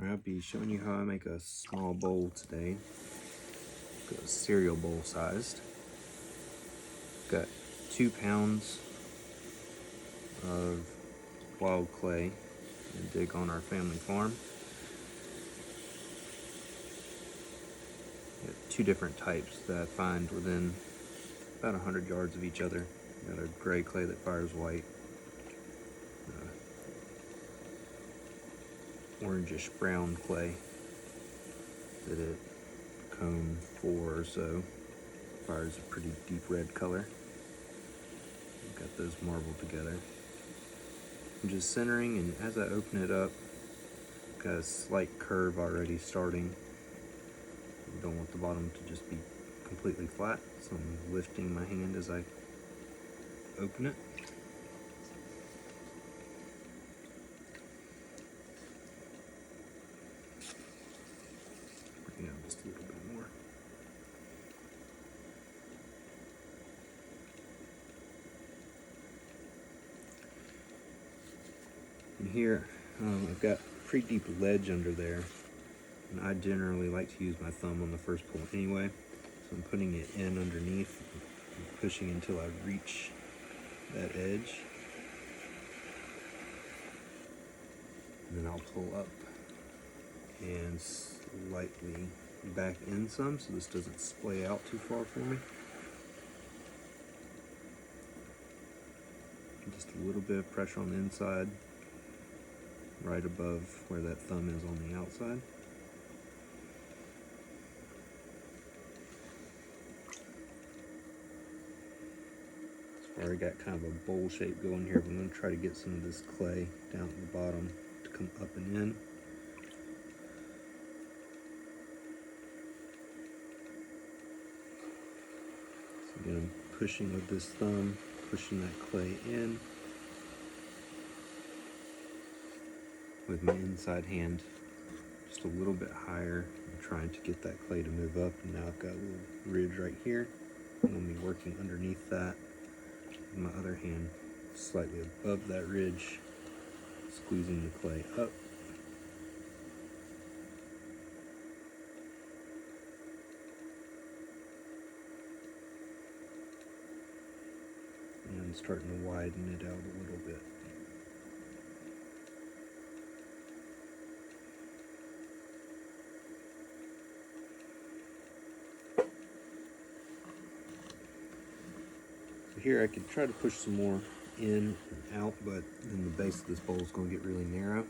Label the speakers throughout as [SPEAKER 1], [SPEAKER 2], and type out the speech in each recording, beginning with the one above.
[SPEAKER 1] I'll be showing you how I make a small bowl today. A cereal bowl sized. Got 2 pounds of wild clay I dig on our family farm. Got 2 different types that I find within about 100 yards of each other. Got a gray clay that fires white, orangish brown clay that at cone 4 or so fires a pretty deep red color. Got those marbled together. I'm just centering, and as I open it up, got a slight curve already starting. I don't want the bottom to just be completely flat, so I'm lifting my hand as I open it. Bring it out just a little bit more. And here, I've got a pretty deep ledge under there, and I generally like to use my thumb on the first pull anyway, so I'm putting it in underneath and pushing until I reach that edge, and then I'll pull up and slightly back in some so this doesn't splay out too far for me. Just a little bit of pressure on the inside, right above where that thumb is on the outside. So I already got kind of a bowl shape going here, but I'm going to try to get some of this clay down at the bottom to come up and in. So again, I'm pushing with this thumb, pushing that clay in with my inside hand just a little bit higher. I'm trying to get that clay to move up, and now I've got a little ridge right here. I'm going to be working underneath that with my other hand slightly above that ridge, squeezing the clay up. And starting to widen it out a little bit. Here I could try to push some more in and out, but then the base of this bowl is going to get really narrow.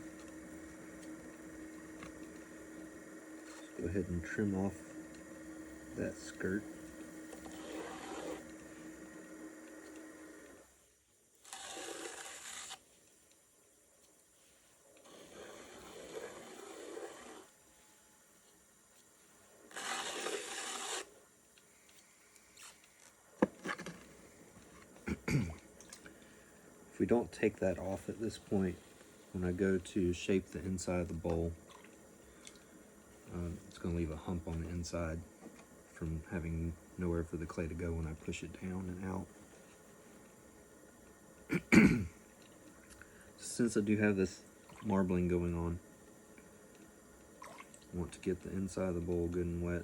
[SPEAKER 1] Let's go ahead and trim off that skirt. If we don't take that off at this point, when I go to shape the inside of the bowl, it's going to leave a hump on the inside from having nowhere for the clay to go when I push it down and out. Since I do have this marbling going on, I want to get the inside of the bowl good and wet.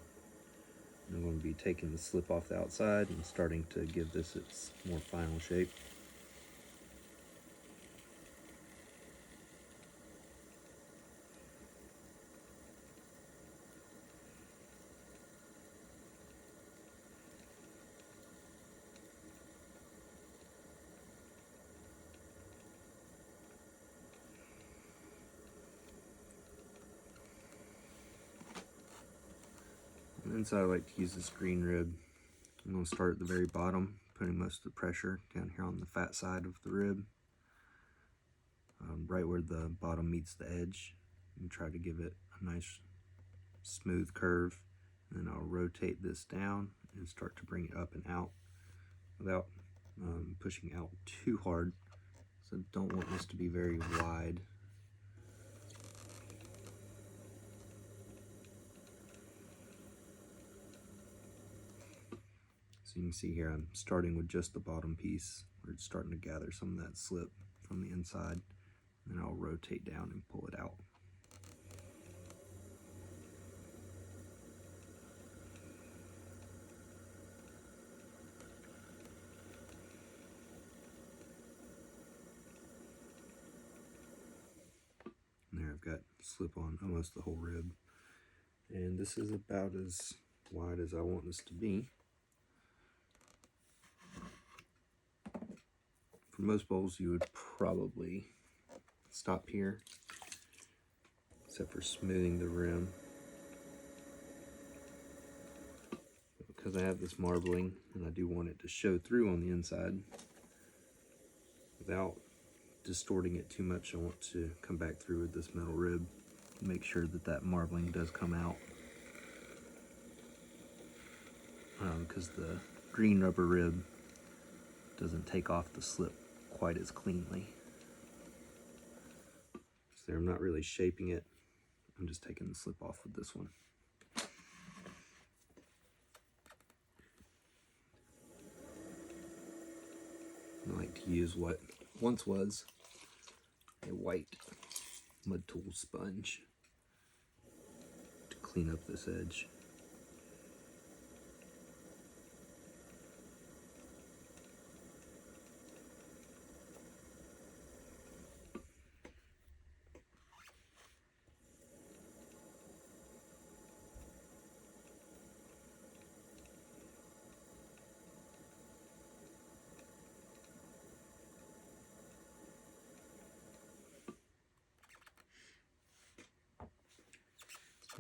[SPEAKER 1] I'm going to be taking the slip off the outside and starting to give this its more final shape. Inside I like to use this green rib. I'm going to start at the very bottom, putting most of the pressure down here on the fat side of the rib, right where the bottom meets the edge, and try to give it a nice smooth curve. And then I'll rotate this down and start to bring it up and out without pushing out too hard. So don't want this to be very wide. So you can see here I'm starting with just the bottom piece. We're starting to gather some of that slip from the inside. And then I'll rotate down and pull it out. I've got slip on almost the whole rib. And this is about as wide as I want this to be. For most bowls, you would probably stop here, except for smoothing the rim. Because I have this marbling and I do want it to show through on the inside without distorting it too much, I want to come back through with this metal rib and make sure that that marbling does come out. Because the green rubber rib doesn't take off the slip quite as cleanly. So I'm not really shaping it, I'm just taking the slip off with this one. I like to use what once was a white mud tool sponge to clean up this edge.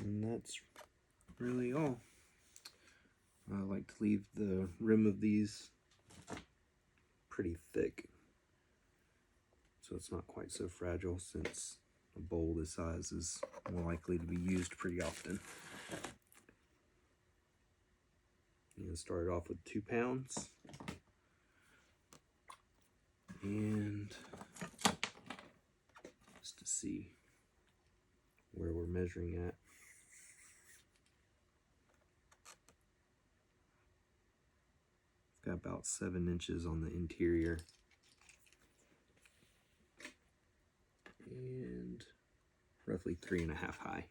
[SPEAKER 1] And that's really all. I like to leave the rim of these pretty thick, so it's not quite so fragile, since a bowl this size is more likely to be used pretty often. I'm going to start off with 2 pounds. And just to see where we're measuring at. Got about 7 inches on the interior and roughly 3.5 high.